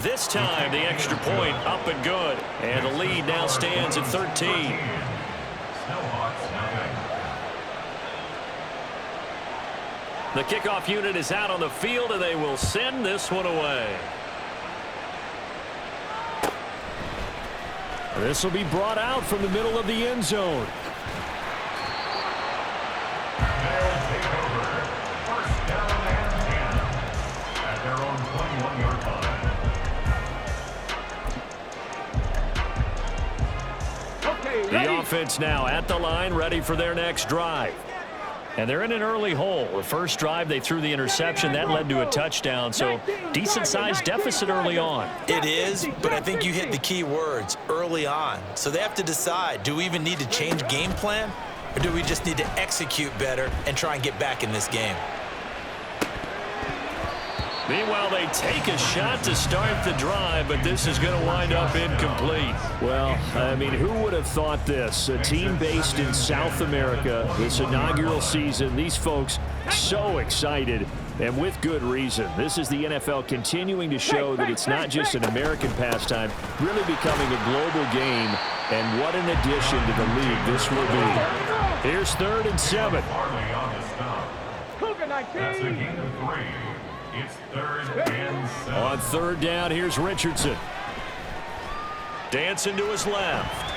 This time, the extra point up and good. And the lead now stands at 13. The kickoff unit is out on the field, and they will send this one away. This will be brought out from the middle of the end zone. They'll take over. First down and 10 at their own 21-yard line. The offense now at the line, ready for their next drive. And they're in an early hole. The first drive, they threw the interception. That led to a touchdown, so decent-sized deficit early on. It is, but I think you hit the key words, early on. So they have to decide, do we even need to change game plan, or do we just need to execute better and try and get back in this game? Meanwhile, they take a shot to start the drive, but this is going to wind up incomplete. Well, I mean, who would have thought this? A team based in South America, this inaugural season, these folks so excited, and with good reason. This is the NFL continuing to show that it's not just an American pastime, really becoming a global game, and what an addition to the league this will be. Here's 3rd and 7. That's a gain of 3. It's 3rd and 7. On 3rd down, here's Richardson. Dancing to his left.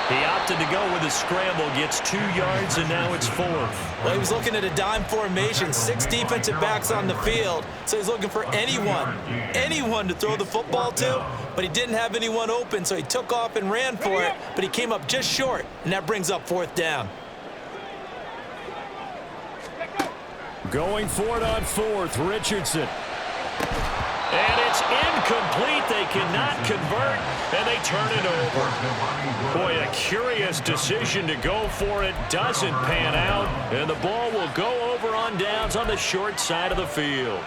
He opted to go with a scramble, gets 2 yards, and now it's 4th. Well, he was looking at a dime formation, 6 defensive backs on the field, so he's looking for anyone to throw the football to, but he didn't have anyone open, so he took off and ran for it, but he came up just short, and that brings up 4th down. Going for it on 4th, Richardson. And it's incomplete. They cannot convert, and they turn it over. Boy, a curious decision to go for it. Doesn't pan out, and the ball will go over on downs on the short side of the field.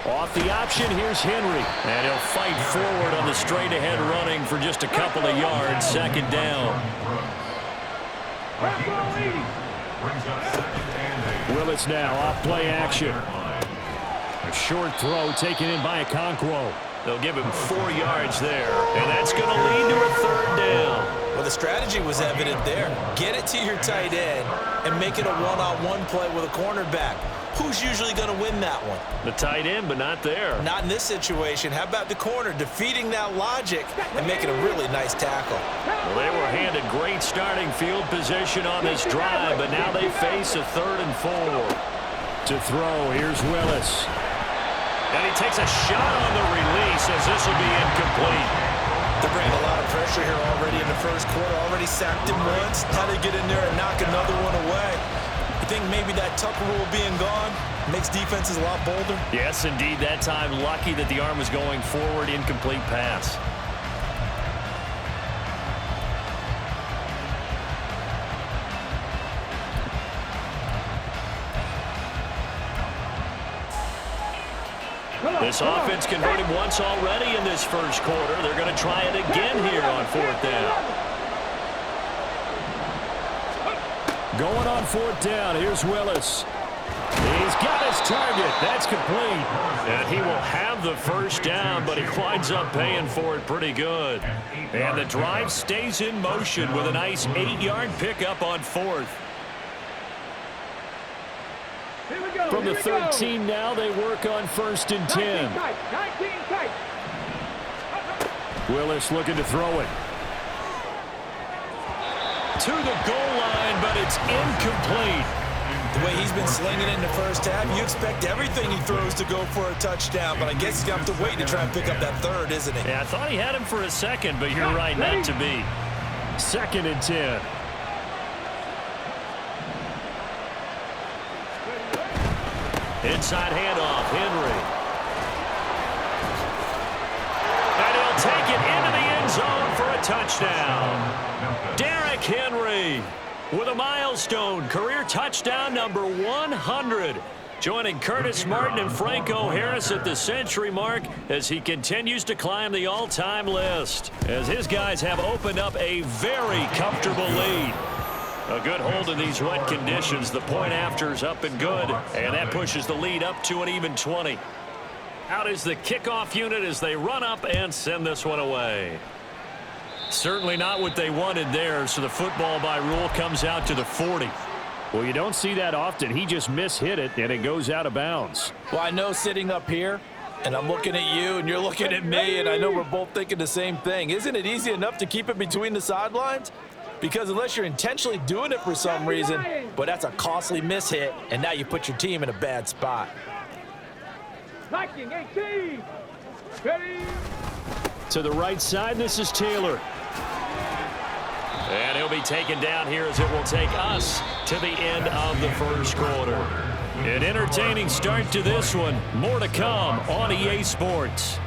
Off the option, here's Henry. And he'll fight forward on the straight-ahead running for just a couple of yards. 2nd down. Willis now off play action. A short throw taken in by Okonkwo. They'll give him 4 yards there. And that's going to lead to a 3rd down. Well, the strategy was evident there. Get it to your tight end and make it a one-on-one play with a cornerback. Who's usually going to win that one? The tight end, but not there. Not in this situation. How about the corner defeating that logic and making a really nice tackle? Well, they were handed great starting field position on this drive, but now they face a 3rd and 4. To throw, here's Willis. And he takes a shot on the release as this will be incomplete. They're bringing a lot of pressure here already in the first quarter. Already sacked him once. How to get in there and knock another one away. You think maybe that Tucker rule being gone makes defenses a lot bolder? Yes, indeed. That time, lucky that the arm was going forward. Incomplete pass. This offense converted once already in this first quarter. They're going to try it again here on 4th down. Going on 4th down, here's Willis. He's got his target. That's complete. And he will have the first down, but he winds up paying for it pretty good. And the drive stays in motion with a nice 8-yard pickup on 4th. From the 13 now, they work on 1st and 10. Willis looking to throw it. To the goal line, but it's incomplete. The way he's been slinging it in the first half, you expect everything he throws to go for a touchdown, but I guess he's going to have to wait to try and pick up that 3rd, isn't he? Yeah, I thought he had him for a second, but you're right, not to be. 2nd and 10. Inside handoff, Henry. And he'll take it into the end zone for a touchdown. Derrick Henry with a milestone career touchdown number 100. joining Curtis Martin and Franco Harris at the century mark as he continues to climb the all-time list, as his guys have opened up a very comfortable lead. A good hold in these wet conditions. The point after's up and good, and that pushes the lead up to an even 20. Out is the kickoff unit as they run up and send this one away. Certainly not what they wanted there, so the football by rule comes out to the 40. Well, you don't see that often. He just mishit it, and it goes out of bounds. Well, I know sitting up here, and I'm looking at you, and you're looking at me, and I know we're both thinking the same thing. Isn't it easy enough to keep it between the sidelines? Because unless you're intentionally doing it for some reason, but that's a costly mishit, and now you put your team in a bad spot. Liking 18. Ready? To the right side, this is Taylor. And he'll be taken down here as it will take us to the end of the first quarter. An entertaining start to this one. More to come on EA Sports.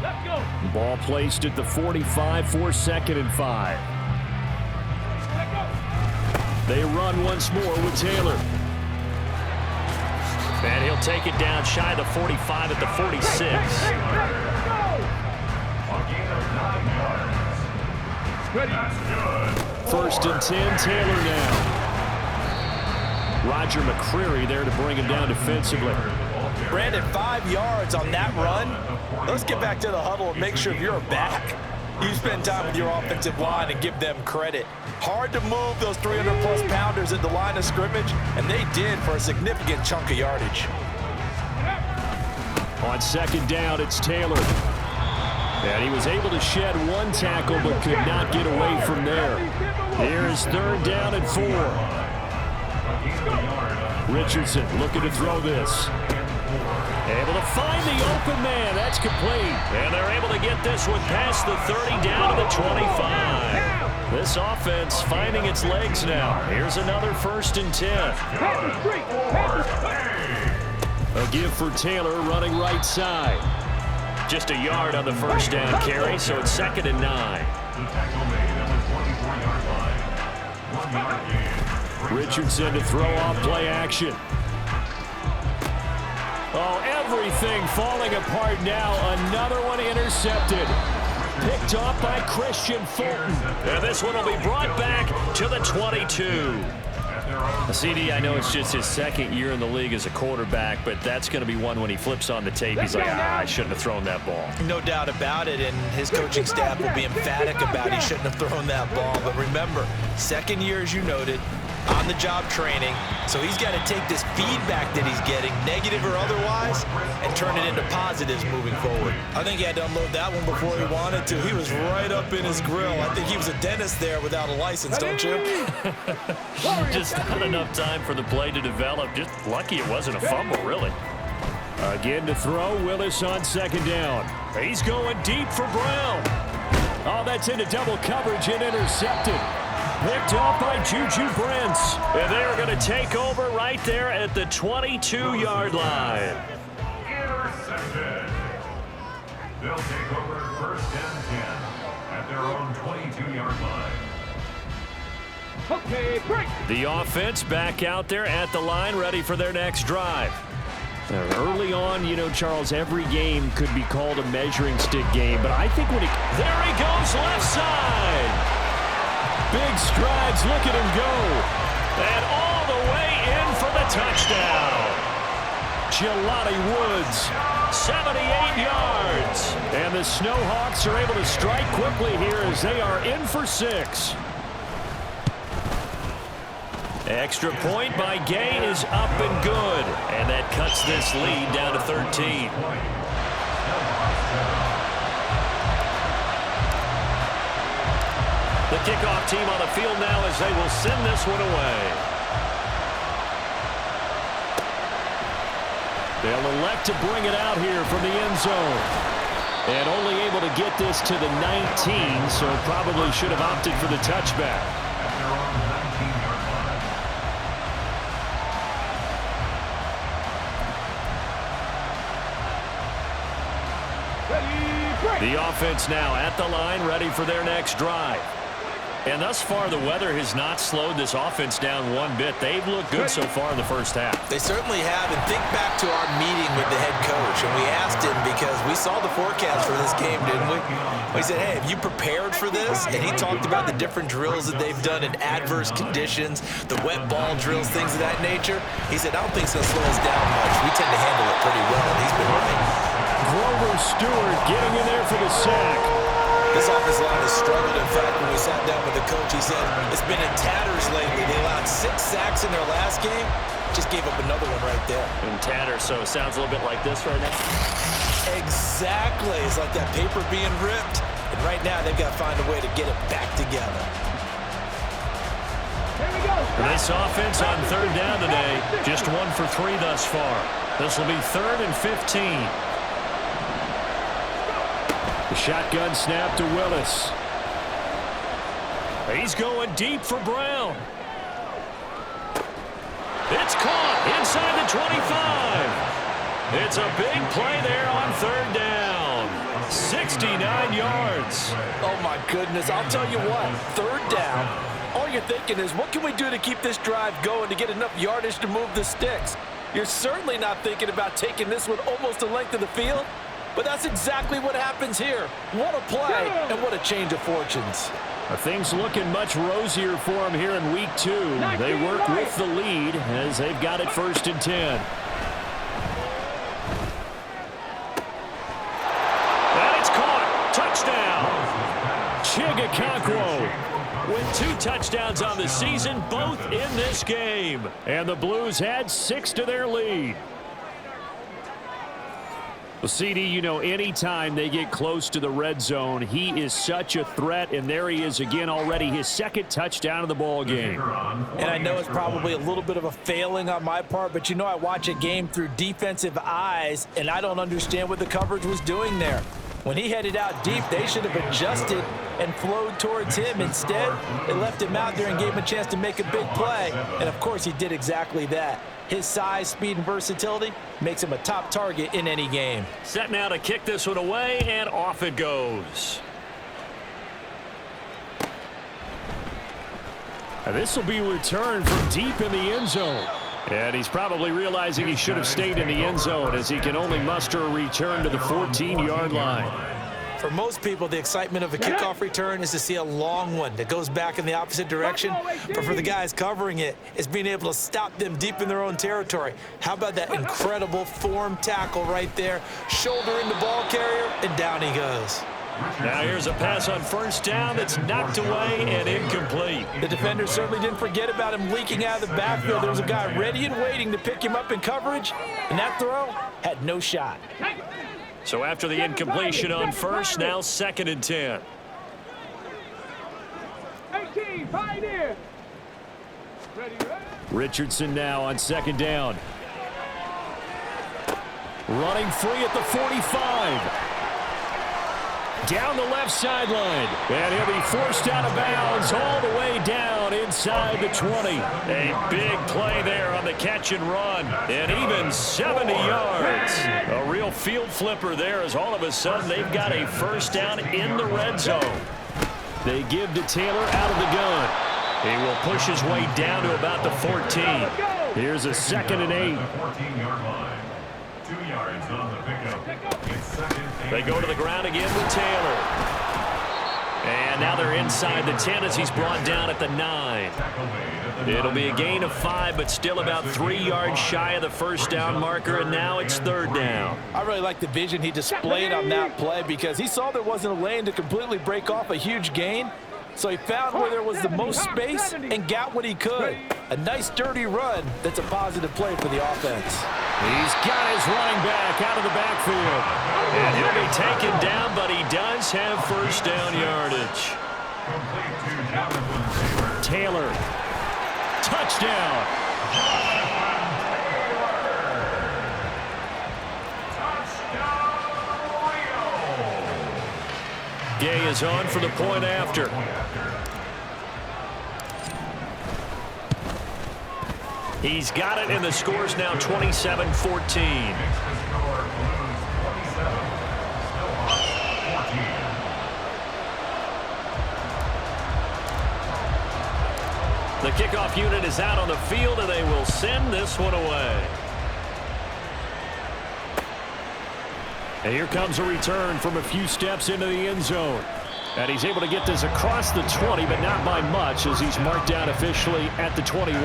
Let's go. Ball placed at the 45 for 2nd and 5. They run once more with Taylor. And he'll take it down shy of the 45 at the 46. First and 10, Taylor now. Roger McCreary there to bring him down defensively. Brandon, 5 yards on that run. Let's get back to the huddle and make sure you're back. You spend time with your offensive line and give them credit. Hard to move those 300-plus pounders at the line of scrimmage, and they did for a significant chunk of yardage. On 2nd down, it's Taylor. And he was able to shed one tackle but could not get away from there. Here is 3rd down and 4. Richardson looking to throw this. Able to find the open man. That's complete. And they're able to get this one past the 30 down to the 25. This offense finding its legs now. Here's another 1st and 10. A give for Taylor running right side. Just a yard on the 1st down carry, so it's 2nd and 9. Richardson to throw off play action. Oh, everything falling apart now. Another one intercepted. Picked off by Christian Fulton. And this one will be brought back to the 22. CD, I know it's just his 2nd year in the league as a quarterback, but that's going to be one when he flips on the tape. He's like, I shouldn't have thrown that ball. No doubt about it, and his coaching staff will be emphatic about he shouldn't have thrown that ball. But remember, 2nd year, as you noted, on-the-job training, so he's got to take this feedback that he's getting, negative or otherwise, and turn it into positives moving forward. I think he had to unload that one before he wanted to. He was right up in his grill. I think he was a dentist there without a license, don't you? Just not enough time for the play to develop. Just lucky it wasn't a fumble, really. Again to throw, Willis on 2nd down. He's going deep for Brown. Oh, that's into double coverage and intercepted. Picked off by Juju Brents. And they're going to take over right there at the 22-yard line. Intercepted. They'll take over 1st and 10 at their own 22-yard line. Okay, break. The offense back out there at the line, ready for their next drive. Early on, you know, Charles, every game could be called a measuring stick game, but I think when there he goes, left side. Big strides, look at him go. And all the way in for the touchdown. Jelani Woods, 78 yards. And the Snowhawks are able to strike quickly here as they are in for 6. Extra point by Gay is up and good. And that cuts this lead down to 13. The kickoff team on the field now as they will send this one away. They'll elect to bring it out here from the end zone. And only able to get this to the 19, so probably should have opted for the touchback. The offense now at the line, ready for their next drive. And thus far, the weather has not slowed this offense down one bit. They've looked good so far in the first half. They certainly have. And think back to our meeting with the head coach. And we asked him because we saw the forecast for this game, didn't we? We said, hey, have you prepared for this? And he talked about the different drills that they've done in adverse conditions, the wet ball drills, things of that nature. He said, I don't think it's going to slow us down much. We tend to handle it pretty well, and he's been right. Grover Stewart getting in there for the sack. This offensive line has struggled. In fact, when we sat down with the coach, he said it's been in tatters lately. They allowed 6 sacks in their last game. Just gave up another one right there. In tatters, so it sounds a little bit like this right now. Exactly. It's like that paper being ripped. And right now, they've got to find a way to get it back together. Here we go. This offense on third down today, just 1 for 3 thus far. This will be 3rd and 15. The shotgun snap to Willis. He's going deep for Brown. It's caught inside the 25. It's a big play there on third down. 69 yards. Oh, my goodness. I'll tell you what, third down, all you're thinking is, what can we do to keep this drive going to get enough yardage to move the sticks? You're certainly not thinking about taking this one almost the length of the field. But that's exactly what happens here. What a play and what a change of fortunes. Things looking much rosier for them here in week 2. They work with the lead as they've got it 1st and 10. And it's caught. Touchdown. Chigakonkwo with 2 touchdowns on the season, both in this game. And the Blues had 6 to their lead. Well, CD, you know, anytime they get close to the red zone, he is such a threat, and there he is again already, his 2nd touchdown of the ball game. And I know it's probably a little bit of a failing on my part, but you know I watch a game through defensive eyes, and I don't understand what the coverage was doing there. When he headed out deep, they should have adjusted and flowed towards him. Instead, they left him out there and gave him a chance to make a big play, and of course he did exactly that. His size, speed, and versatility makes him a top target in any game. Set now to kick this one away, and off it goes. And this will be returned from deep in the end zone. And he's probably realizing he should have stayed in the end zone as he can only muster a return to the 14-yard line. For most people, the excitement of a kickoff return is to see a long one that goes back in the opposite direction. But for the guys covering it, it's being able to stop them deep in their own territory. How about that incredible form tackle right there? Shoulder in the ball carrier, and down he goes. Now here's a pass on 1st down that's knocked away and incomplete. The defender certainly didn't forget about him leaking out of the backfield. There was a guy ready and waiting to pick him up in coverage, and that throw had no shot. So after the incompletion on 1st, now 2nd and 10. 18, Pioneer. Ready. Richardson now on 2nd down. Running free at the 45. Down the left sideline. And he'll be forced out of bounds all the way down inside the 20. A big play there on the catch and run. And even 70 yards. A real field flipper there as all of a sudden they've got a 1st down in the red zone. They give to Taylor out of the gun. He will push his way down to about the 14. Here's a 2nd and 8. 14-yard line. 2 yards on the pickup. It's 2nd. They go to the ground again with Taylor. And now they're inside the 10 as he's brought down at the 9. It'll be a gain of 5, but still about 3 yards shy of the 1st down marker, and now it's 3rd down. I really like the vision he displayed on that play because he saw there wasn't a lane to completely break off a huge gain. So he found where there was the most space and got what he could. A nice dirty run that's a positive play for the offense. He's got his running back out of the backfield. And he'll be taken down, but he does have 1st down yardage. Taylor. Touchdown. Gay is on for the point after. He's got it, and the score's now 27-14. the kickoff unit is out on the field, and they will send this one away. And here comes a return from a few steps into the end zone. And he's able to get this across the 20, but not by much, as he's marked down officially at the 21.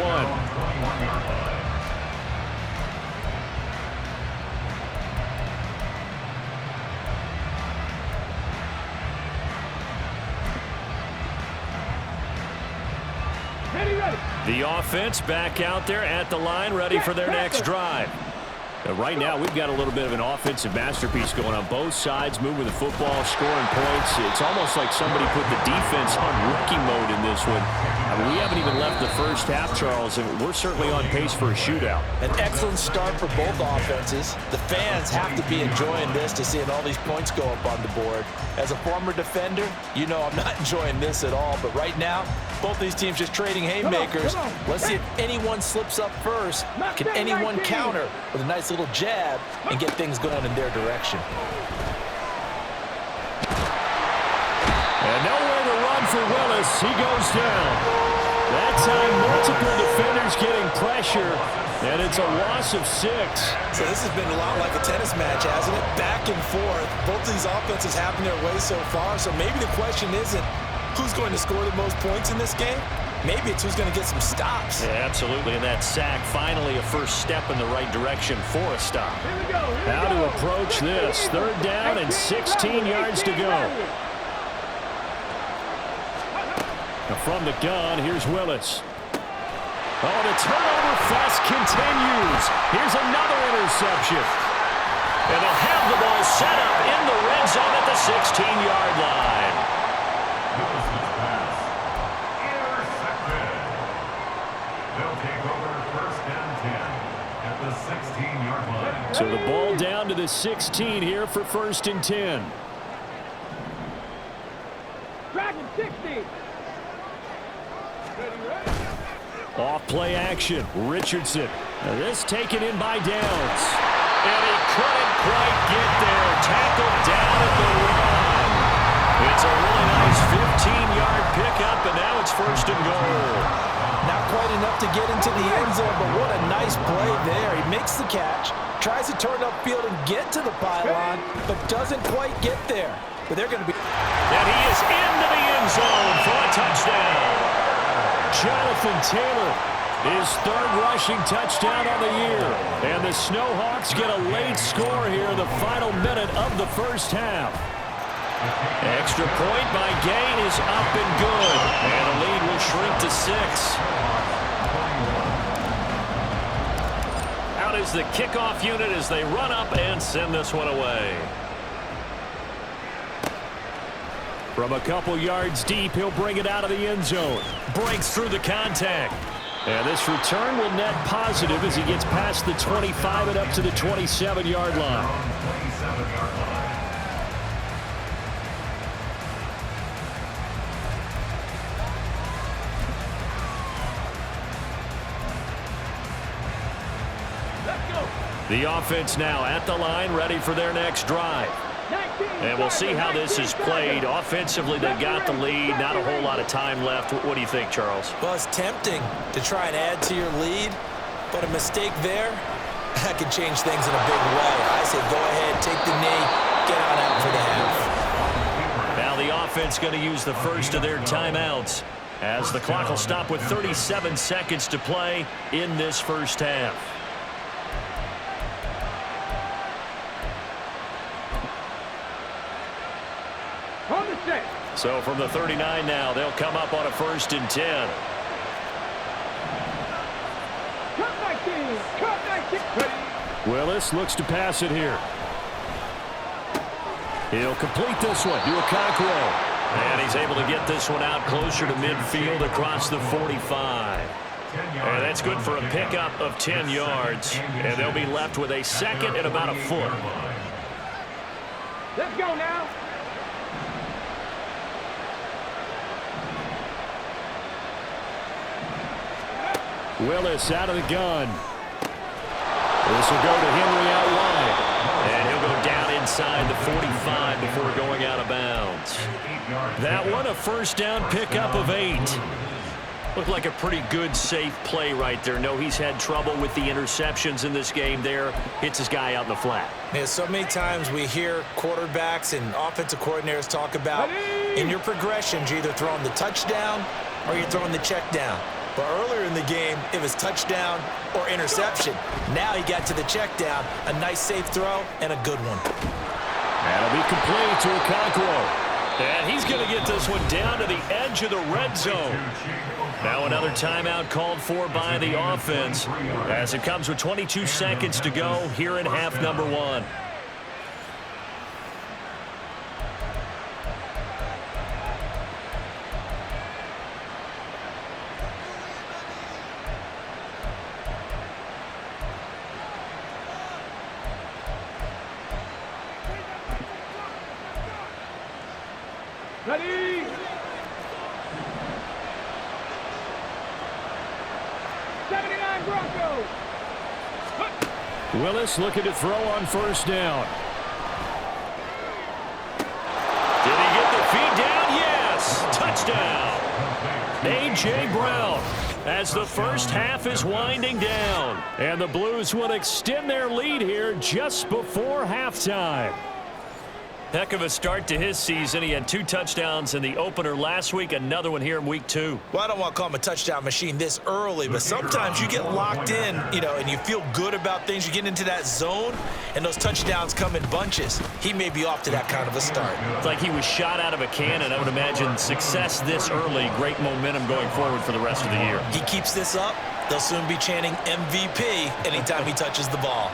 The offense back out there at the line, ready for their next drive. Right now, we've got a little bit of an offensive masterpiece going on both sides, moving the football, scoring points. It's almost like somebody put the defense on rookie mode in this one. I mean, we haven't even left the first half, Charles, and we're certainly on pace for a shootout. An excellent start for both offenses. The fans have to be enjoying this to seeing all these points go up on the board. As a former defender, you know I'm not enjoying this at all, but right now, both these teams just trading haymakers. Let's see if anyone slips up first. Can anyone counter with a nice little jab and get things going in their direction? And nowhere to run for Willis. He goes down. That time, multiple defenders getting pressure, and it's a loss of 6. So this has been a lot like a tennis match, hasn't it? Back and forth. Both of these offenses having their way so far, so maybe the question isn't who's going to score the most points in this game. Maybe it's who's going to get some stops. Yeah, absolutely, and that sack, finally a first step in the right direction for a stop. How to approach this. 3rd down and 16 yards to go. Now from the gun, here's Willis. Oh, the turnover fest continues. Here's another interception. And they'll have the ball set up in the red zone at the 16-yard line. Intercepted. They'll take over 1st and 10 at the 16-yard line. So the ball down to the 16 here for 1st and 10. Dragon 60. Off play action. Richardson. Now this taken in by Downs. And he couldn't quite get there. Tackled down at the line. It's a really nice 15-yard pickup, and now it's 1st and goal. Not quite enough to get into the end zone, but what a nice play there. He makes the catch, tries to turn upfield and get to the pylon, but doesn't quite get there. But they're going to be... And he is into the end zone for a touchdown. Jonathan Taylor, his 3rd rushing touchdown on the year. And the Snowhawks get a late score here in the final minute of the 1st half. Extra point by Gain is up and good. And the lead will shrink to 6. Out is the kickoff unit as they run up and send this one away. From a couple yards deep, he'll bring it out of the end zone. Breaks through the contact. And this return will net positive as he gets past the 25 and up to the 27-yard line. The offense now at the line, ready for their next drive. And we'll see how this is played. Offensively, they got the lead. Not a whole lot of time left. What do you think, Charles? Well, it's tempting to try and add to your lead, but a mistake there, that could change things in a big way. I say go ahead, take the knee, get on out for the half. Now the offense going to use the first of their timeouts as the clock will stop with 37 seconds to play in this 1st half. So from the 39 now, they'll come up on a 1st and 10. Willis looks to pass it here. He'll complete this one to Okonkwo. And he's able to get this one out closer to midfield across the 45. And that's good for a pickup of 10 yards. And they'll be left with a 2nd and about a foot. Let's go now. Willis out of the gun. This will go to Henry out wide. And he'll go down inside the 45 before going out of bounds. That one, a 1st down pickup of 8. Looked like a pretty good, safe play right there. No, he's had trouble with the interceptions in this game there. Hits his guy out in the flat. Yeah, so many times we hear quarterbacks and offensive coordinators talk about in your progressions, you're either throwing the touchdown or you're throwing the check down. But earlier in the game, it was touchdown or interception. Now he got to the check down, a nice safe throw, and a good one. That'll be complete to Okonkwo. And he's going to get this one down to the edge of the red zone. Now another timeout called for by the offense as it comes with 22 seconds to go here in half number 1. Ready? Broncos. Willis looking to throw on first down. Did he get the feet down? Yes. Touchdown. A.J. Brown as the first half is winding down. And the Blues will extend their lead here just before halftime. Heck of a start to his season. He had 2 touchdowns in the opener last week, another one here in week 2. Well, I don't want to call him a touchdown machine this early, but sometimes you get locked in, and you feel good about things. You get into that zone, and those touchdowns come in bunches. He may be off to that kind of a start. It's like he was shot out of a cannon. I would imagine success this early, great momentum going forward for the rest of the year. He keeps this up, they'll soon be chanting MVP anytime he touches the ball.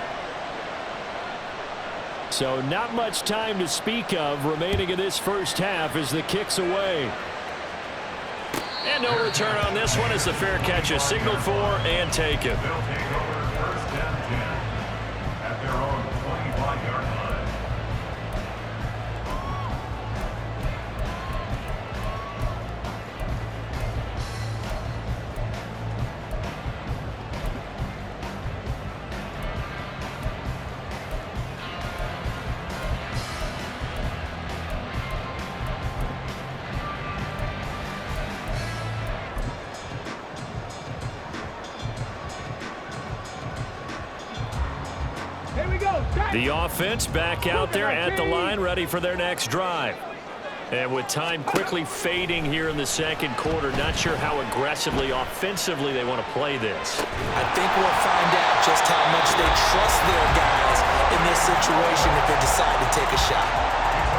So not much time to speak of remaining in this first half as the kick's away. And no return on this one as the fair catch is signaled for and taken. They'll take over first and 10 at their own 25-yard line. The offense back out there at the line, ready for their next drive. And with time quickly fading here in the second quarter, not sure how aggressively, offensively they want to play this. I think we'll find out just how much they trust their guys in this situation if they decide to take a shot.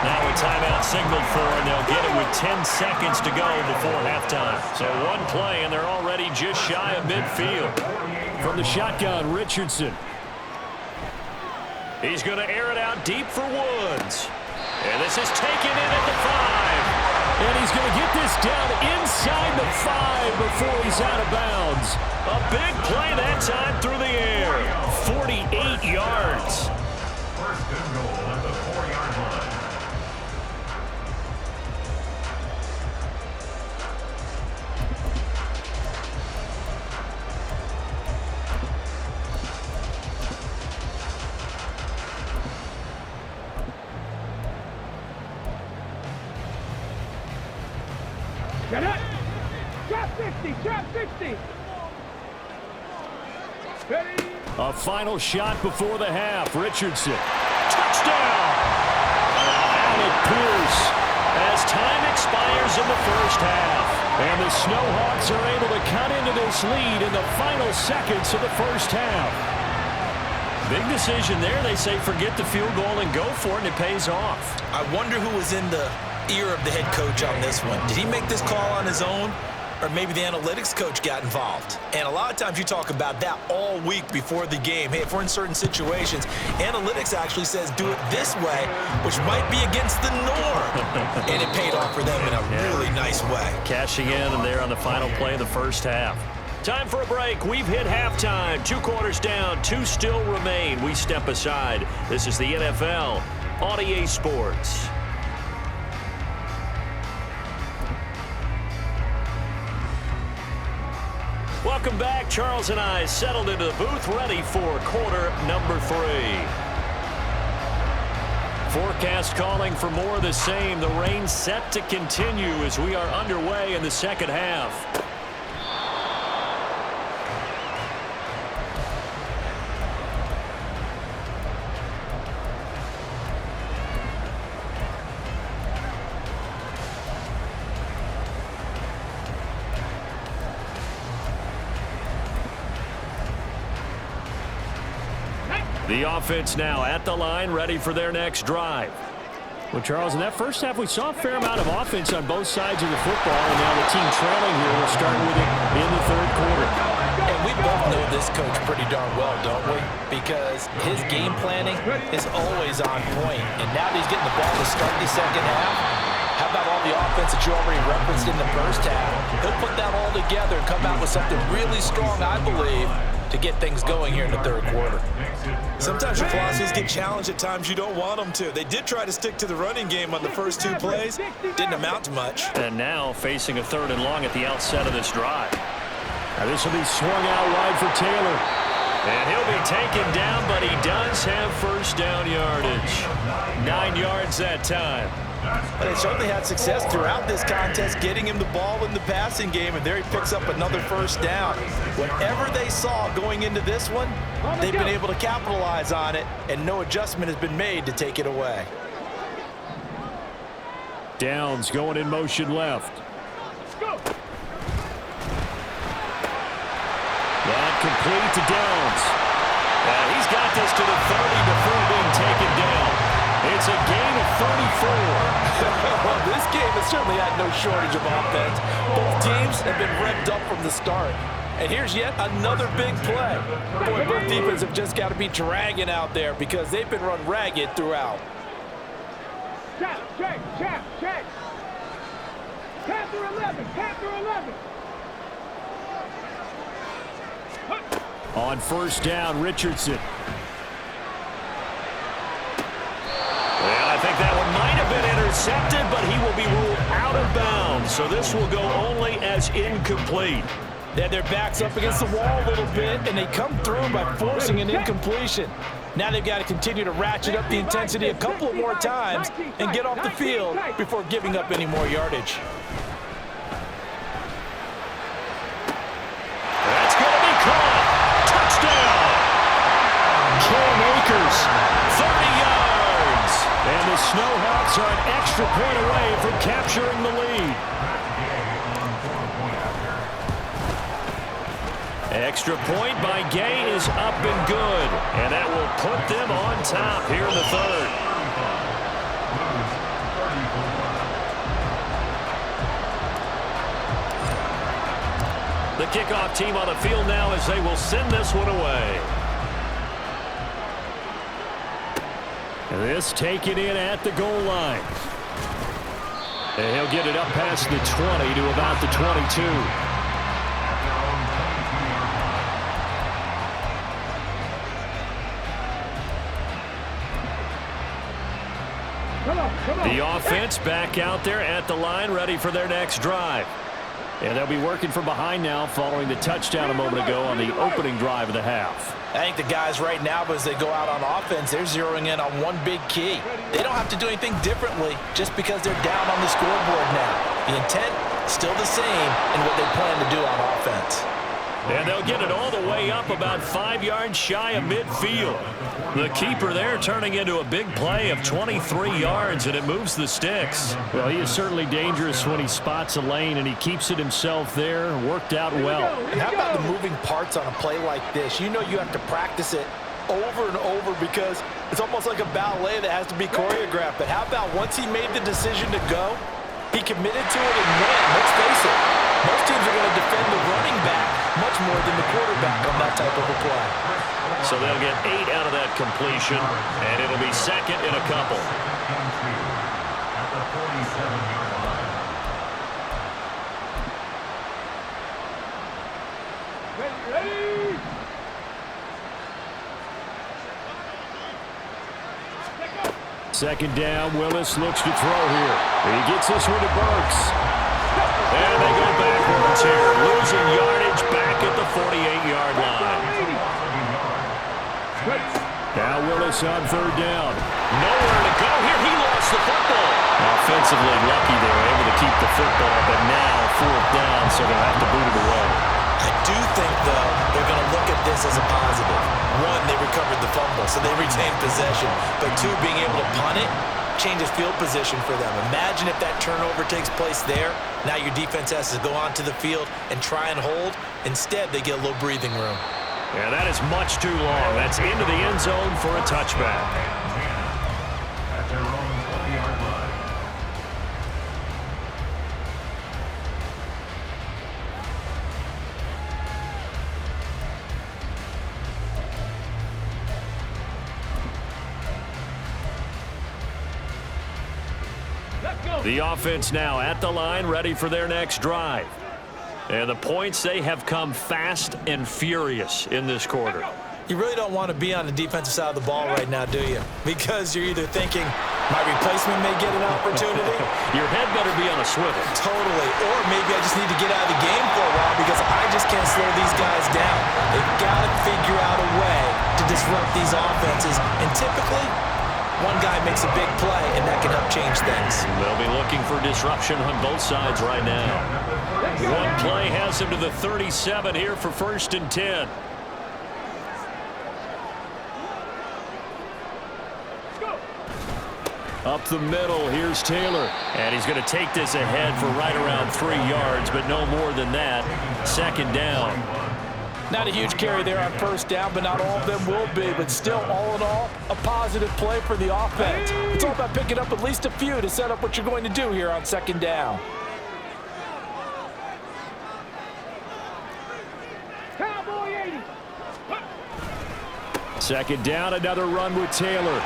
Now a timeout signaled for, and they'll get it with 10 seconds to go before halftime. So one play, and they're already just shy of midfield. From the shotgun, Richardson. He's going to air it out deep for Woods. And this is taken in at the 5. And he's going to get this down inside the 5 before he's out of bounds. A big play that time through the air. 48 yards. First and goal at the 4-yard line. Get it! Trap 60! Trap 60! Ready? A final shot before the half. Richardson. Touchdown! Alec Pierce as time expires in the first half. And the Snowhawks are able to cut into this lead in the final seconds of the first half. Big decision there. They say forget the field goal and go for it, and it pays off. I wonder who was in the ear of the head coach on this one. Did he make this call on his own, or maybe the analytics coach got involved? And a lot of times you talk about that all week before the game. Hey, if we're in certain situations, analytics actually says do it this way, which might be against the norm. And it paid off for them in a really nice way. Cashing in and there on the final play of the first half. Time for a break. We've hit halftime. 2 quarters down, 2 still remain. We step aside. This is the NFL on EA Sports. Welcome back. Charles and I settled into the booth, ready for quarter number 3. Forecast calling for more of the same. The rain set to continue as we are underway in the second half. The offense now at the line, ready for their next drive. Well, Charles, in that first half, we saw a fair amount of offense on both sides of the football, and now the team trailing here will start with it in the third quarter. And we both know this coach pretty darn well, don't we? Because his game planning is always on point, and now that he's getting the ball to start the second half, how about all the offense that you already referenced in the first half? He'll put that all together and come out with something really strong, I believe, to get things going here in the third quarter. Sometimes your philosophies get challenged at times you don't want them to. They did try to stick to the running game on the first 2 plays. Didn't amount to much. And now facing a 3rd and long at the outset of this drive. Now this will be swung out wide for Taylor. And he'll be taken down, but he does have first down yardage. 9 yards that time. But they certainly had success throughout this contest, getting him the ball in the passing game, and there he picks up another first down. Whatever they saw going into this one, they've been able to capitalize on it, and no adjustment has been made to take it away. Downs going in motion left. That complete to Downs. And he's got this to the 30 before being taken down. It's a gain of 34. Well, this game has certainly had no shortage of offense. Both teams have been revved up from the start. And here's yet another big play. Boy, both defenses have just got to be dragging out there because they've been run ragged throughout. Check. Panther 11. On first down, Richardson. Well, I think that one might have been intercepted, but he will be ruled out of bounds. So this will go only as incomplete. Then their back's up against the wall a little bit, and they come through by forcing an incompletion. Now they've got to continue to ratchet up the intensity a couple of more times and get off the field before giving up any more yardage. That's going to be caught. Touchdown. Cam Akers, 30 yards. And the Snowhawks are an extra point away from capturing the lead. Extra point by Gay is up and good. And that will put them on top here in the third. The kickoff team on the field now as they will send this one away. And this taken in at the goal line. And he'll get it up past the 20 to about the 22. The offense back out there at the line, ready for their next drive. And they'll be working from behind now following the touchdown a moment ago on the opening drive of the half. I think the guys right now, as they go out on offense, they're zeroing in on one big key. They don't have to do anything differently just because they're down on the scoreboard now. The intent, still the same in what they plan to do on offense. And they'll get it all the way up about 5 yards shy of midfield. The keeper there turning into a big play of 23 yards, and it moves the sticks. Well, he is certainly dangerous when he spots a lane, and he keeps it himself there. Worked out well. And how about the moving parts on a play like this? You know you have to practice it over and over because it's almost like a ballet that has to be choreographed. But how about once he made the decision to go, he committed to it and went. Let's face it, most teams are going to defend the running back much more than the quarterback on that type of a play. So they'll get 8 out of that completion, and it'll be second in a couple. At the 47-yard line. Ready. Second down, Willis looks to throw here. He gets this one to Burks. And they go backwards here, losing yardage back at the 48-yard line. Now Willis on third down. Nowhere to go here. He lost the football. Offensively lucky they were able to keep the football, but now fourth down, so they'll have to boot it away. I do think, though, they're going to look at this as a positive. One, they recovered the fumble, so they retained possession. But two, being able to punt it changes field position for them. Imagine if that turnover takes place there. Now your defense has to go onto the field and try and hold. Instead, they get a little breathing room. And that is much too long. That's into the end zone for a touchback. At their own 20-yard line. The offense now at the line, ready for their next drive. And the points, they have come fast and furious in this quarter. You really don't want to be on the defensive side of the ball right now, do you? Because you're either thinking, my replacement may get an opportunity. Your head better be on a swivel. Totally. Or maybe I just need to get out of the game for a while because I just can't slow these guys down. They've got to figure out a way to disrupt these offenses. And typically, one guy makes a big play, and that can help change things. They'll be looking for disruption on both sides right now. One play has him to the 37 here for 1st and 10. Up the middle, here's Taylor. And he's going to take this ahead for right around 3 yards, but no more than that. 2nd down. Not a huge carry there on 1st down, but not all of them will be. But still, all in all, a positive play for the offense. It's all about picking up at least a few to set up what you're going to do here on 2nd down. Cowboy 80. 2nd down, another run with Taylor.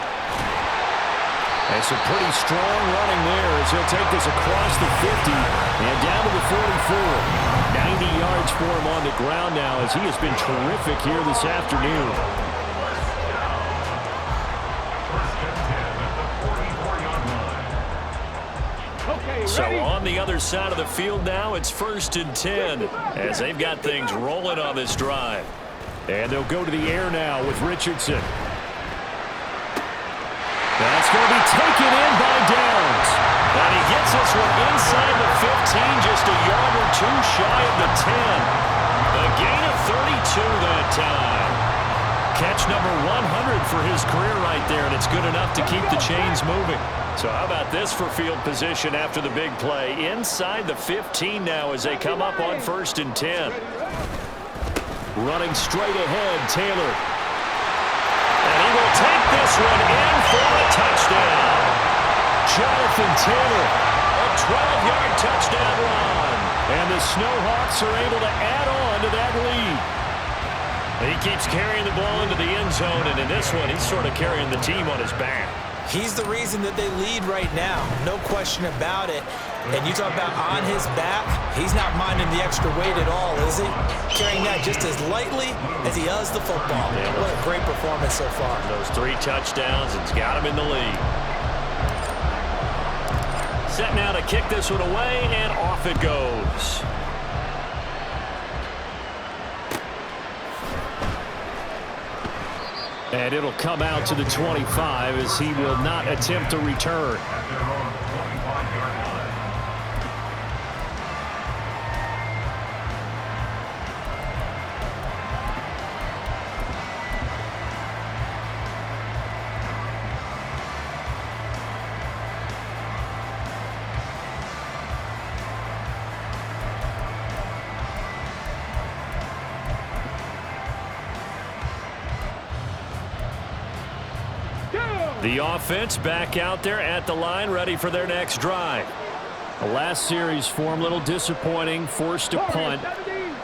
And some pretty strong running there as he'll take this across the 50 and down to the 44. 90 yards for him on the ground now as he has been terrific here this afternoon. So on the other side of the field now, it's 1st and 10 as they've got things rolling on this drive. And they'll go to the air now with Richardson. That's going to be taken in by Downs. And he gets this one inside the 15, just a yard or two shy of the 10. A gain of 32 that time. Catch number 100 for his career right there, and it's good enough to keep the chains moving. So how about this for field position after the big play? Inside the 15 now as they come up on 1st and 10. Running straight ahead, Taylor. And he will take this one in for a touchdown. Jonathan Taylor, a 12-yard touchdown run. And the Snowhawks are able to add on to that lead. He keeps carrying the ball into the end zone, and in this one, he's sort of carrying the team on his back. He's the reason that they lead right now. No question about it. And you talk about on his back, he's not minding the extra weight at all, is he? Carrying that just as lightly as he does the football. Yeah. What a great performance so far. Those 3 touchdowns, it's got him in the lead. Set now to kick this one away, and off it goes. And it'll come out to the 25 as he will not attempt to return. The offense back out there at the line, ready for their next drive. The last series for them, a little disappointing, forced to punt.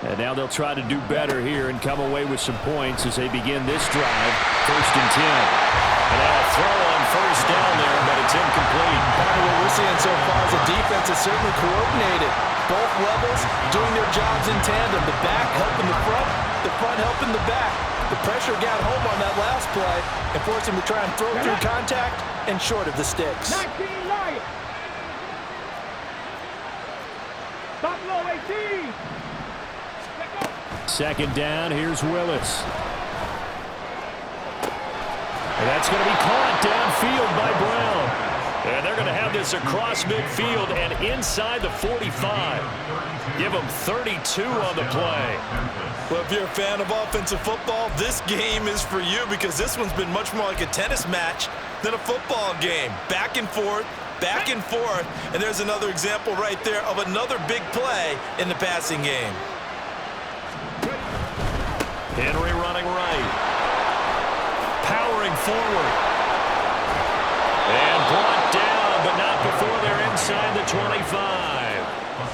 And now they'll try to do better here and come away with some points as they begin this drive, 1st and 10. And now a throw on 1st down there, but it's incomplete. Part of what we're seeing so far is the defense is certainly coordinated. Both levels doing their jobs in tandem. The back helping the front helping the back. The pressure got home on that last play and forced him to try and throw through contact and short of the sticks. 19 Lions. Buffalo 18. 2nd down, here's Willis. And that's going to be caught downfield by Brown. And they're going to have this across midfield and inside the 45. Give them 32 on the play. Well, if you're a fan of offensive football, this game is for you because this one's been much more like a tennis match than a football game. Back and forth, and there's another example right there of another big play in the passing game. Henry running forward. And brought down, but not before they're inside the 25.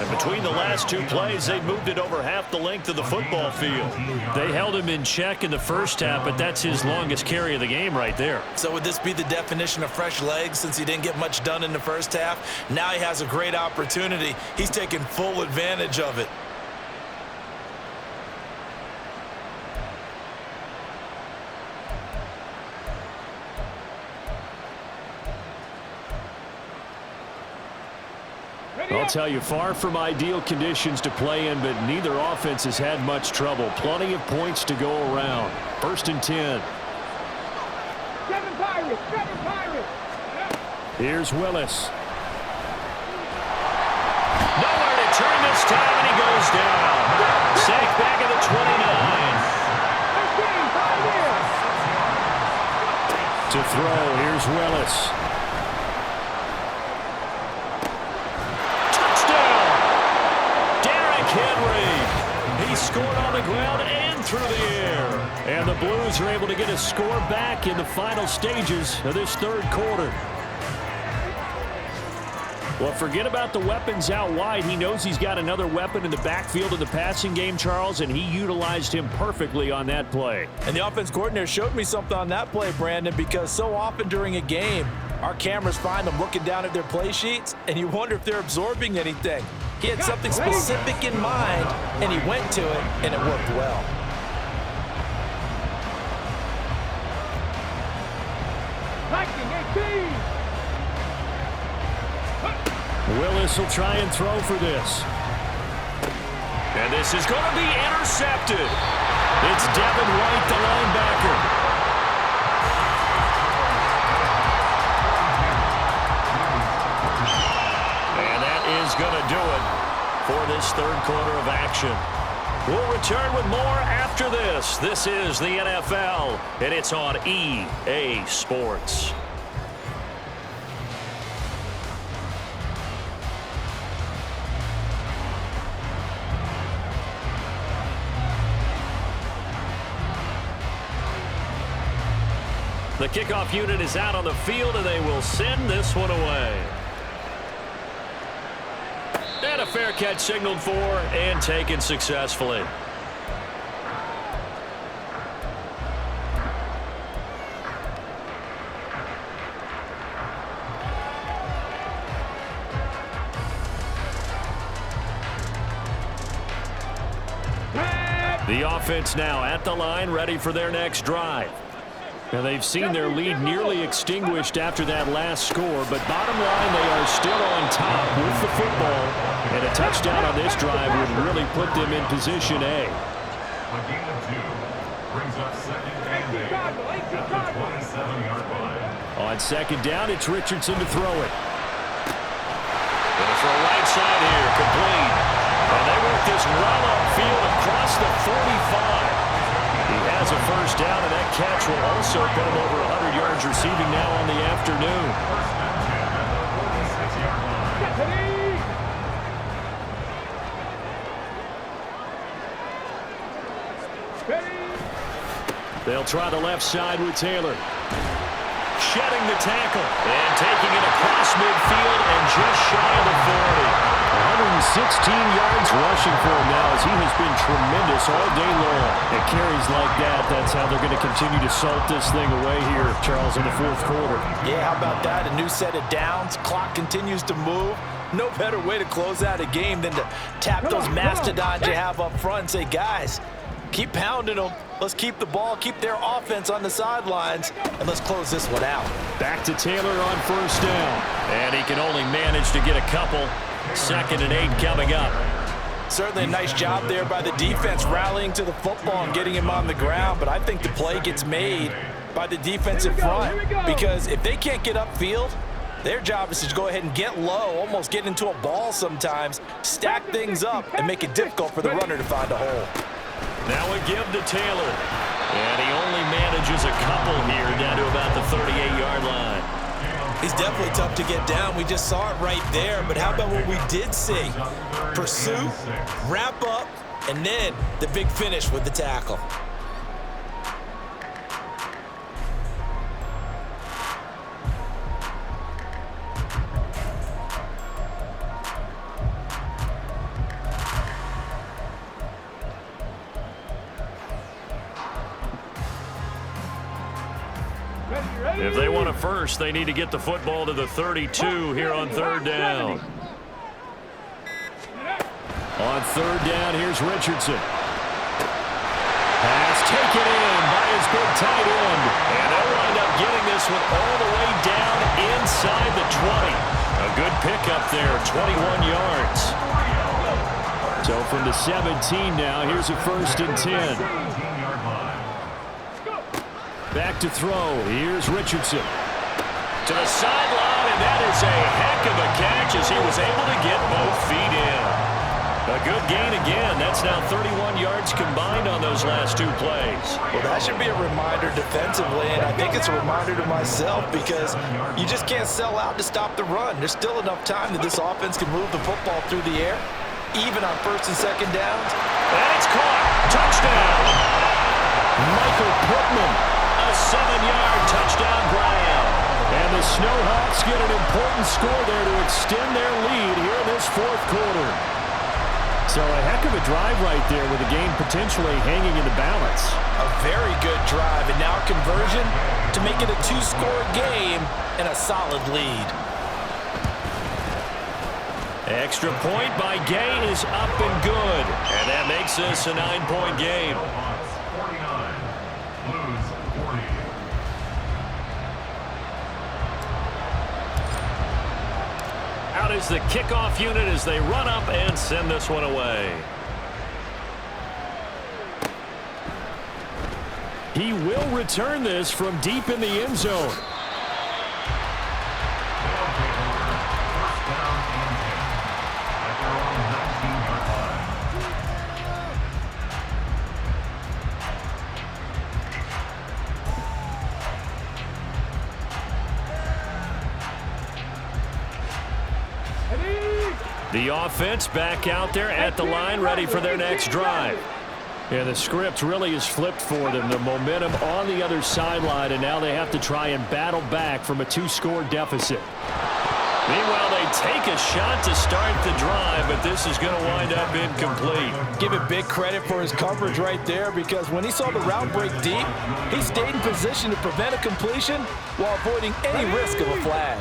And between the last two plays, they moved it over half the length of the football field. They held him in check in the first half, but that's his longest carry of the game right there. So would this be the definition of fresh legs since he didn't get much done in the first half? Now he has a great opportunity. He's taking full advantage of it. I'll tell you, far from ideal conditions to play in, but neither offense has had much trouble. Plenty of points to go around. 1st and 10. Seven Pirates. Here's Willis. Nowhere to turn this time, and he goes down. Sacked back at the 29. To throw, here's Willis. Henry, he scored on the ground and through the air. And the Blues are able to get a score back in the final stages of this third quarter. Well, forget about the weapons out wide. He knows he's got another weapon in the backfield of the passing game, Charles, and he utilized him perfectly on that play. And the offense coordinator showed me something on that play, Brandon, because so often during a game, our cameras find them looking down at their play sheets, and you wonder if they're absorbing anything. He had something specific in mind, and he went to it, and it worked well. Willis will try and throw for this. And this is going to be intercepted. It's Devin White, the linebacker. Is going to do it for this third quarter of action. We'll return with more after this. This is the NFL, and it's on EA Sports. The kickoff unit is out on the field, and they will send this one away. And a fair catch signaled for and taken successfully. The offense now at the line, ready for their next drive. Now they've seen their lead nearly extinguished after that last score, but bottom line, they are still on top with the football, and a touchdown on this drive would really put them in position A. A gain of 2 brings up 2nd and 8 at the 27-yard line. On 2nd down, it's Richardson to throw it. And for a right side here, complete. And they work this run upfield across the 45. He has a first down, and that catch will also put him over 100 yards receiving now on the afternoon. They'll try the left side with Taylor. Shedding the tackle and taking it across midfield and just shy of the 40. 116 yards rushing for him now as he has been tremendous all day long. It carries like that. That's how they're going to continue to salt this thing away here, Charles, in the fourth quarter. Yeah, how about that? A new set of downs. Clock continues to move. No better way to close out a game than to tap those mastodons you have up front and say, guys, keep pounding them. Let's keep the ball, keep their offense on the sidelines, and let's close this one out. Back to Taylor on first down. And he can only manage to get a couple. 2nd and 8 coming up. Certainly a nice job there by the defense rallying to the football and getting him on the ground, but I think the play gets made by the defensive front because if they can't get upfield, their job is to go ahead and get low, almost get into a ball sometimes, stack things up, and make it difficult for the runner to find a hole. Now a give to Taylor. And he only manages a couple here down to about the 38-yard line. He's definitely tough to get down. We just saw it right there. But how about what we did see? Pursue, wrap up, and then the big finish with the tackle. If they want a first, they need to get the football to the 32 here on third down. On third down, here's Richardson. Pass taken in by his big tight end. And they'll wind up getting this one all the way down inside the 20. A good pickup there, 21 yards. So from the 17 now, here's a 1st and 10. Back to throw. Here's Richardson. To the sideline, and that is a heck of a catch as he was able to get both feet in. A good gain again. That's now 31 yards combined on those last 2 plays. Well, that should be a reminder defensively, and I think it's a reminder to myself because you just can't sell out to stop the run. There's still enough time that this offense can move the football through the air, even on 1st and 2nd downs. And it's caught. Touchdown. Michael Pittman, a 7-yard touchdown grab. And the Snowhawks get an important score there to extend their lead here in this 4th quarter. So a heck of a drive right there with the game potentially hanging in the balance. A very good drive, and now conversion to make it a 2-score game and a solid lead. Extra point by Gay is up and good. And that makes this a 9-point game. 49, lose 40. Out is the kickoff unit as they run up and send this one away. He will return this from deep in the end zone. The offense back out there at the line, ready for their next drive. And the script really is flipped for them. The momentum on the other sideline, and now they have to try and battle back from a 2-score deficit. Meanwhile, they take a shot to start the drive, but this is going to wind up incomplete. Give it big credit for his coverage right there because when he saw the route break deep, he stayed in position to prevent a completion while avoiding any risk of a flag.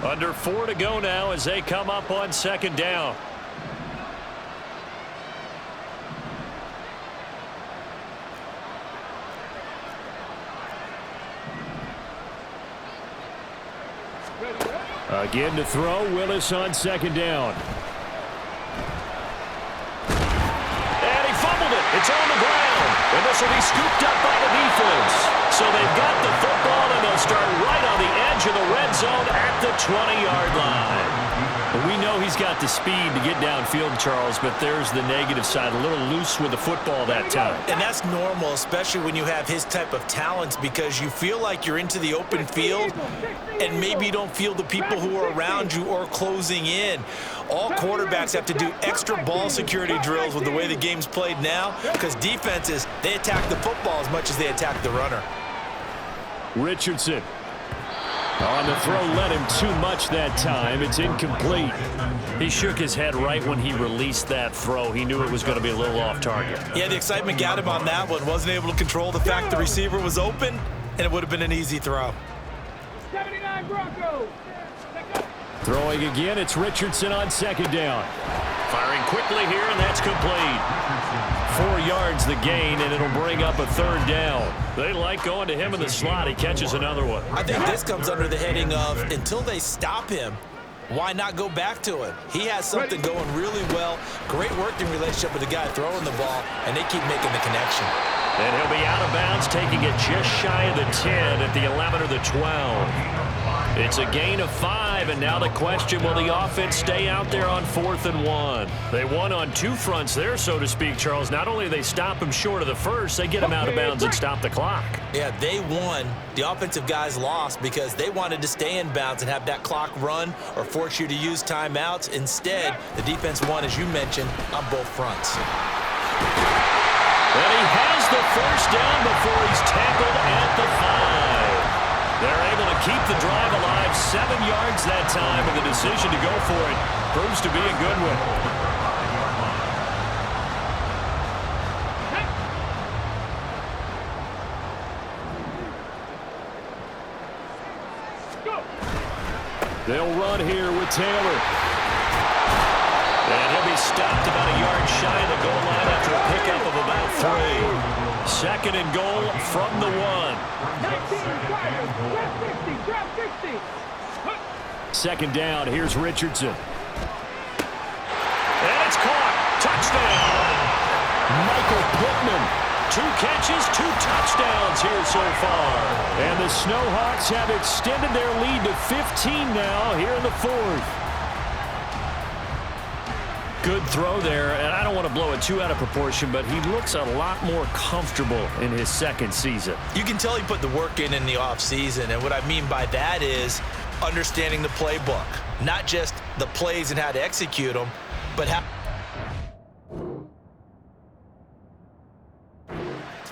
Under 4 to go now as they come up on 2nd down. Again to throw, Willis on 2nd down. And he fumbled it. It's on the ground. And this will be scooped up by the defense. So they've got the football, and they'll start right on the edge of the red zone at the 20-yard line. We know he's got the speed to get downfield, Charles, but there's the negative side. A little loose with the football that time. And that's normal, especially when you have his type of talents, because you feel like you're into the open field, and maybe you don't feel the people who are around you or closing in. All quarterbacks have to do extra ball security drills with the way the game's played now, because defenses, they attack the football as much as they attack the runner. Richardson. On the throw, led him too much that time. It's incomplete. He shook his head right when he released that throw. He knew it was going to be a little off target. Yeah, the excitement got him on that one. Wasn't able to control the fact the receiver was open, and it would have been an easy throw. 79 Broncos. Throwing again, it's Richardson on 2nd down. Firing quickly here, and that's complete. 4 yards the gain, and it'll bring up a 3rd down. They like going to him in the slot. He catches another one. I think this comes under the heading of until they stop him, why not go back to it? He has something going really well. Great working relationship with the guy throwing the ball, and they keep making the connection. And he'll be out of bounds, taking it just shy of the 10 at the 11 or the 12. It's a gain of 5, and now the question, will the offense stay out there on 4th and 1? They won on 2 fronts there, so to speak, Charles. Not only do they stop him short of the first, they get him out of bounds and stop the clock. Yeah, they won. The offensive guys lost because they wanted to stay in bounds and have that clock run or force you to use timeouts. Instead, the defense won, as you mentioned, on both fronts. And he has the first down before he's tackled at the 5. They're able to keep the drive alive, 7 yards that time, and the decision to go for it proves to be a good one. They'll run here with Taylor. And he'll be stopped about a yard shy of the goal line after a pickup of about 3. Second and goal from the 1. 19, drop 60. Second down, here's Richardson. And it's caught. Touchdown. Michael Pittman. 2 catches, 2 touchdowns here so far. And the Snowhawks have extended their lead to 15 now here in the 4th. Good throw there, and I don't want to blow it too out of proportion, but he looks a lot more comfortable in his second season. You can tell he put the work in the offseason, and what I mean by that is understanding the playbook. Not just the plays and how to execute them, but how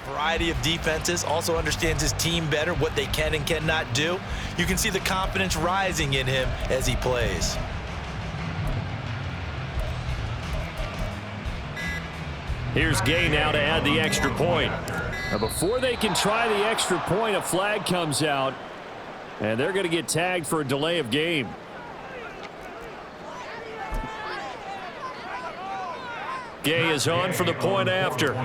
variety of defenses, also understands his team better, what they can and cannot do. You can see the confidence rising in him as he plays. Here's Gay now to add the extra point. Now before they can try the extra point, a flag comes out, and they're going to get tagged for a delay of game. Gay is on for the point after.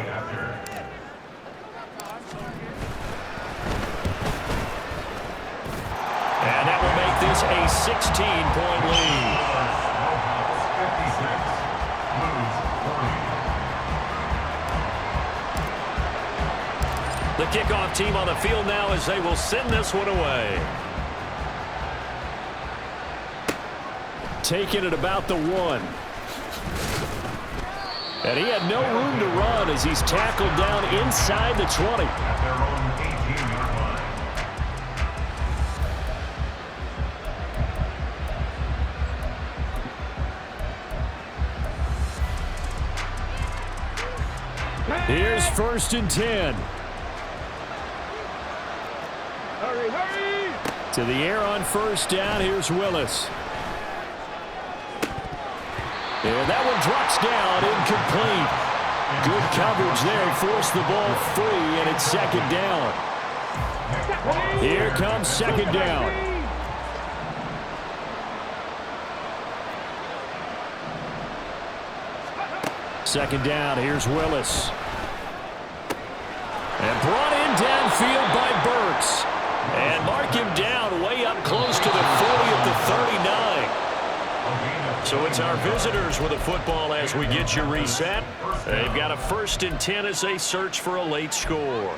And that will make this a 16-point lead. The kickoff team on the field now as they will send this one away. Taking it about the 1. And he had no room to run as he's tackled down inside the 20. At their own 18-yard line. Here's 1st and 10. Hurry, hurry! To the air on 1st down. Here's Willis. And that one drops down, incomplete. Good coverage there, forced the ball free, and it's 2nd down. Here comes 2nd down. Second down, here's Willis. And brought in downfield by Burks. And mark him down way up close to the 40 at the 39. So it's our visitors with the football as we get you reset. They've got a 1st and 10 as they search for a late score.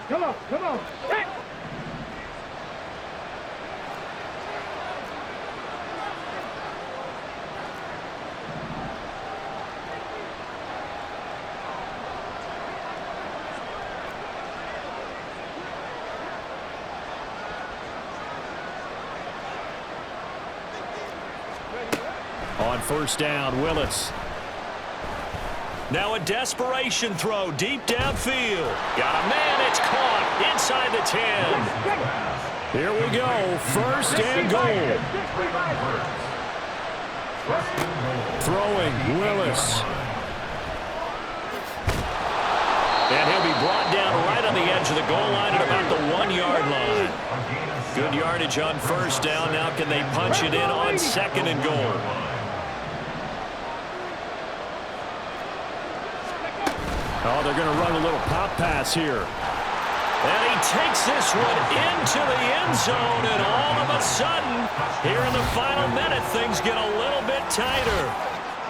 Come on, come on. Hey! On 1st down, Willis. Now a desperation throw deep downfield. Got a man, it's caught inside the 10. Here we go, 1st and goal. Throwing, Willis. And he'll be brought down right on the edge of the goal line at about the 1-yard line. Good yardage on 1st down. Now can they punch it in on 2nd and goal? Oh, they're going to run a little pop pass here. And he takes this one into the end zone, and all of a sudden, here in the final minute, things get a little bit tighter.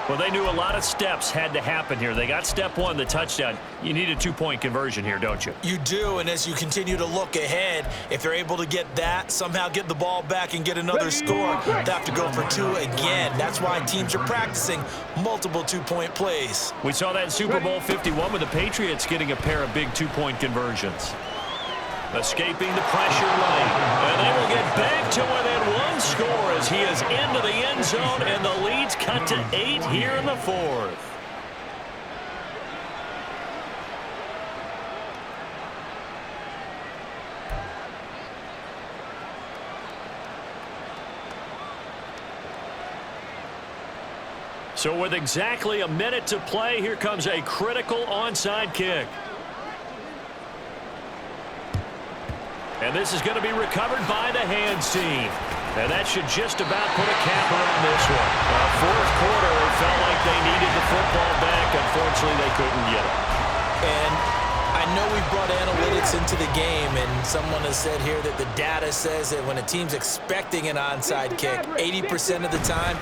Well, they knew a lot of steps had to happen here. They got step 1, the touchdown. You need a 2-point conversion here, don't you? You do, and as you continue to look ahead, if they're able to get that, somehow get the ball back and get another score, they have to go for 2 again. That's why teams are practicing multiple 2-point plays. We saw that in Super Bowl 51 with the Patriots getting a pair of big 2-point conversions. Escaping the pressure late. And they will get back to within 1 score as he is into the end zone, and the lead's cut to 8 here in the 4th. So with exactly a minute to play, here comes a critical onside kick. And this is going to be recovered by the hands team. And that should just about put a capper on this one. Fourth quarter, it felt like they needed the football back. Unfortunately, they couldn't get it. And I know we've brought analytics into the game, and someone has said here that the data says that when a team's expecting an onside kick, 80% of the time,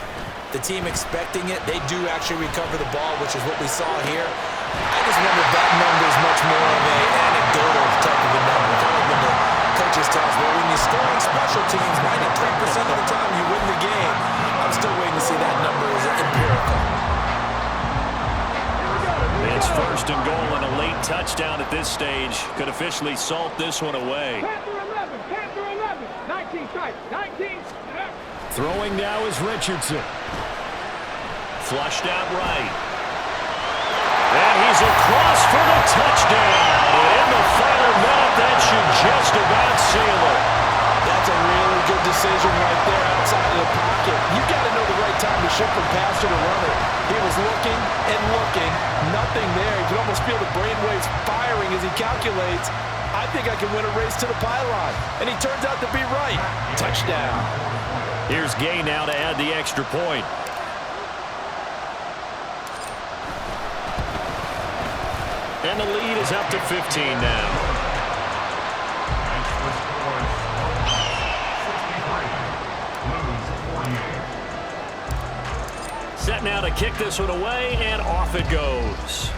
the team expecting it, they do actually recover the ball, which is what we saw here. I just wonder if that number is much more of an anecdotal type of a number. Kind of when the coaches tell us, well, when you score on special teams, 93% of the time you win the game. I'm still waiting to see that number is empirical. It's first and goal and a late touchdown at this stage. Could officially salt this one away. Panther 11, 19 strikes, 19. Throwing now is Richardson. Flushed out right. And he's across for the touchdown. And in the final minute, that should just about seal it. That's a really good decision right there outside of the pocket. You've got to know the right time to shift from passer to runner. He was looking and looking, nothing there. You can almost feel the brainwaves firing as he calculates, I think I can win a race to the pylon. And he turns out to be right. Touchdown. Here's Gay now to add the extra point. And the lead is up to 15 now. Set now to kick this one away, and off it goes.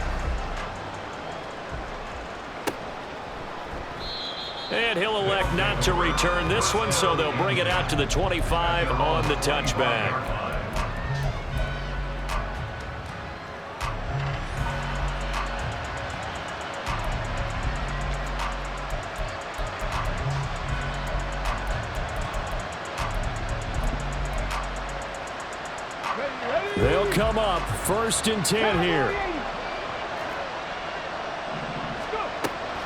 And he'll elect not to return this one, so they'll bring it out to the 25 on the touchback. They'll come up first and 10 here.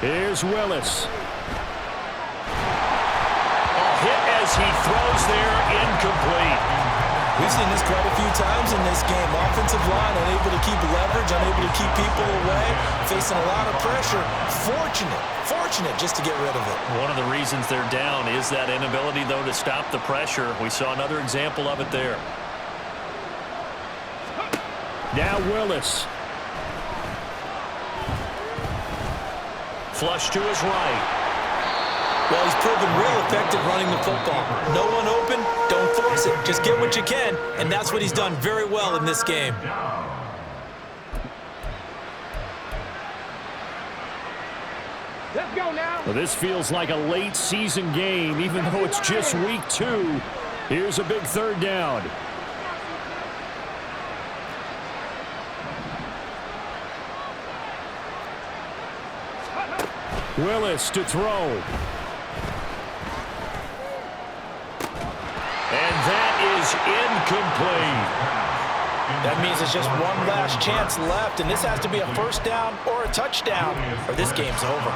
Here's Willis. A hit as he throws there, incomplete. We've seen this quite a few times in this game. Offensive line unable to keep leverage, unable to keep people away, facing a lot of pressure. Fortunate just to get rid of it. One of the reasons they're down is that inability, though, to stop the pressure. We saw another example of it there. Now Willis. Flush to his right. Well, he's proven real effective running the football. No one open, don't force it. Just get what you can, and that's what he's done very well in this game. Let's go now. Well, this feels like a late season game, even though it's just week 2. Here's a big third down. Willis to throw. And that is incomplete. That means it's just one last chance left, and this has to be a first down or a touchdown, or this game's over.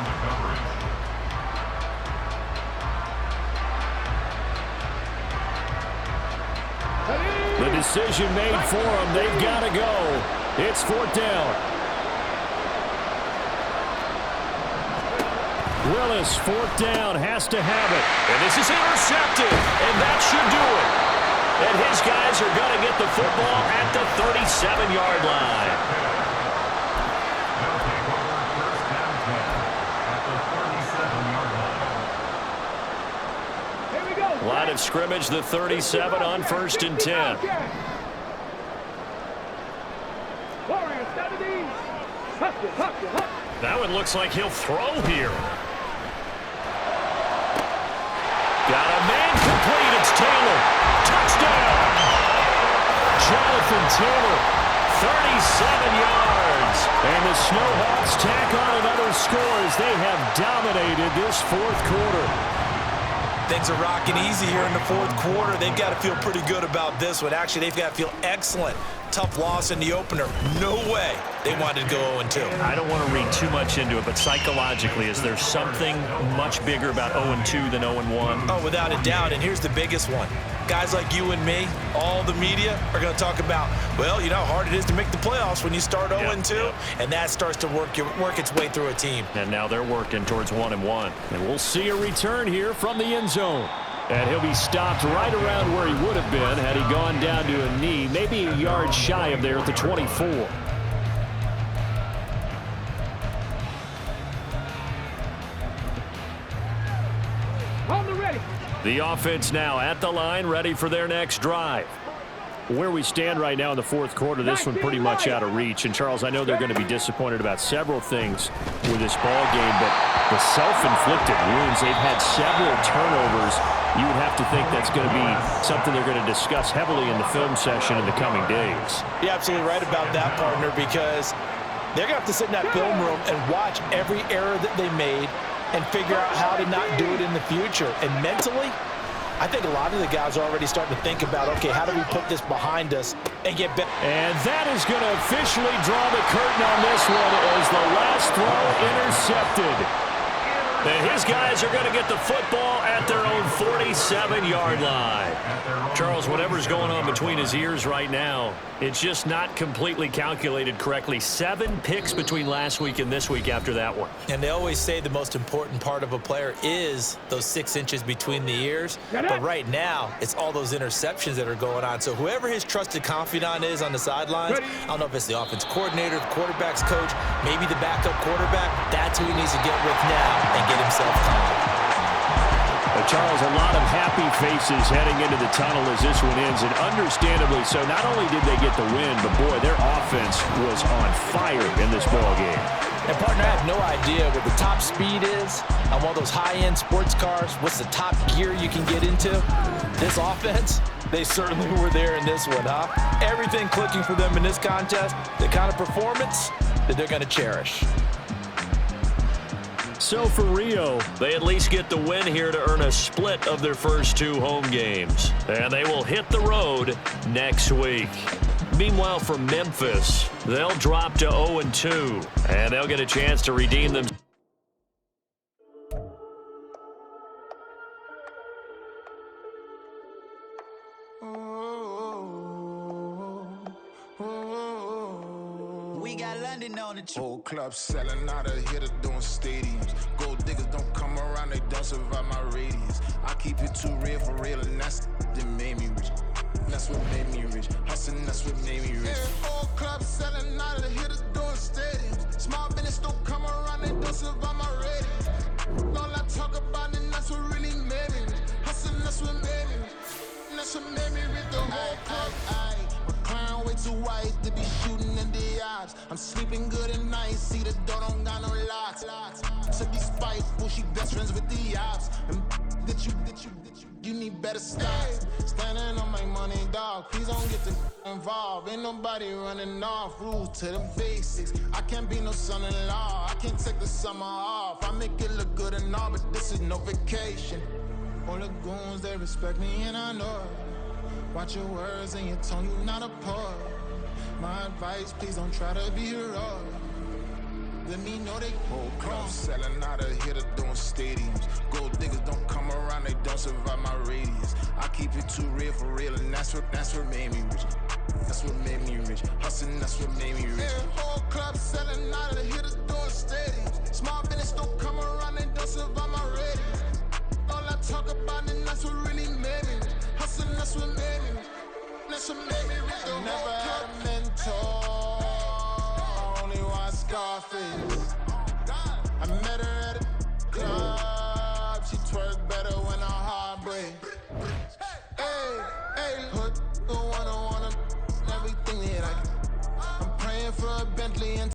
The decision made for them. They've got to go. It's fourth down. Willis, fourth down, has to have it. And this is intercepted, and that should do it. And his guys are going to get the football at the 37-yard line. Here we go. Line of scrimmage, the 37 on first and 10. Warriors, 70. Hustle. That one looks like he'll throw here. Got a man complete. It's Taylor. Touchdown. Jonathan Taylor, 37 yards. And the Snowhawks tack on another score as they have dominated this fourth quarter. Things are rocking easy here in the fourth quarter. They've got to feel pretty good about this one. Actually, they've got to feel excellent Tough loss in the opener. No way they wanted to go 0-2. I don't want to read too much into it, but psychologically, is there something much bigger about 0-2 than 0-1? Oh, without a doubt, and here's the biggest one. Guys like you and me, all the media, are going to talk about, well, you know how hard it is to make the playoffs when you start 0-2, and that starts to work its way through a team. And now they're working towards 1-1. And we'll see a return here from the end zone. And he'll be stopped right around where he would have been had he gone down to a knee, maybe a yard shy of there at the 24. Hold the ready. The offense now at the line, ready for their next drive. Where we stand right now in the fourth quarter, this one pretty much out of reach. And, Charles, I know they're going to be disappointed about several things with this ball game, but the self-inflicted wounds, they've had several turnovers. You would have to think that's going to be something they're going to discuss heavily in the film session in the coming days. You're absolutely right about that, partner, because they're going to have to sit in that film room and watch every error that they made and figure out how to not do it in the future. And mentally, I think a lot of the guys are already starting to think about, okay, how do we put this behind us and get better? And that is going to officially draw the curtain on this one as the last throw intercepted. And his guys are going to get the football at their own 47-yard line. Charles, whatever's going on between his ears right now, it's just not completely calculated correctly. 7 picks between last week and this week after that one. And they always say the most important part of a player is those 6 inches between the ears. But right now, it's all those interceptions that are going on. So whoever his trusted confidant is on the sidelines, I don't know if it's the offense coordinator, the quarterback's coach, maybe the backup quarterback, that's who he needs to get with now and get himself calm. Charles, a lot of happy faces heading into the tunnel as this one ends, and understandably so. Not only did they get the win, but boy, their offense was on fire in this ball game. And partner, I have no idea what the top speed is on one of those high-end sports cars. What's the top gear you can get into? This offense, they certainly were there in this one, huh? Everything clicking for them in this contest, the kind of performance that they're going to cherish. So for Rio, they at least get the win here to earn a split of their first 2 home games. And they will hit the road next week. Meanwhile, for Memphis, they'll drop to 0-2, and they'll get a chance to redeem them. We got London on the whole club selling out of hitter doing stadiums. Gold diggers don't come around, they don't survive my radius. I keep it too real for real, and that's that made me rich. That's what made me rich. Hustling, that's what made me rich. Whole club selling out of hitters doing stadiums. Small business don't come around, they don't survive my radius. All I talk about it, that's what really made me rich. Hustling, that's what made me rich. That's what made me rich. The whole club. Clown way too white to be shooting in the eyes. I'm sleeping good at night, see the door don't got no locks. To be spiteful, she best friends with the ops. And that you need better stocks. Standing on my money, dog, please don't get involved. Ain't nobody running off, rules to the basics. I can't be no son-in-law, I can't take the summer off. I make it look good and all, but this is no vacation. All the goons, they respect me and I know it. Watch your words and your tone, you not a poet. My advice, please don't try to be heroic. Let me know they whole club selling out of hitter doing stadiums. Gold diggers don't come around, they don't survive my radius. I keep it too real for real, and that's what made me rich. That's what made me rich. Hustling, that's what made me rich. Whole club selling out of hitters doing stadiums. Small business don't come around, they don't survive my radius. All I talk about it, that's what really made me rich. Hustling, that's what made me rich. That's what made me rich. I never had a mentor, only one Scarface. I met her at a club, she twerk better when her heart breaks. Hey, put the one on everything that I can. I'm praying for a